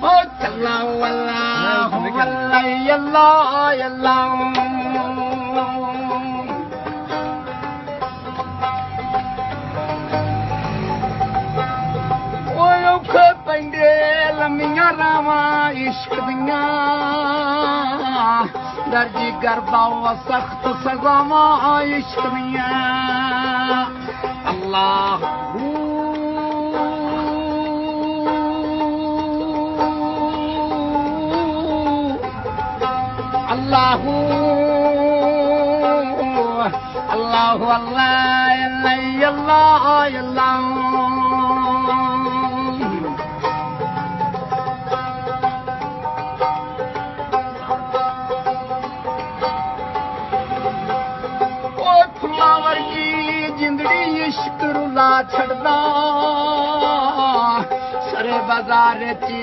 ओ चला अल्लाह अल्लाह पेंडे लम्मियां रावा इश्क दियां दर्जी करदा सख्त सजावा इश्क दियां अल्लाह अल्लाह अल्लाह अल्लाह अल्लाह इश्क रुला छड़दा सरे बाजार ची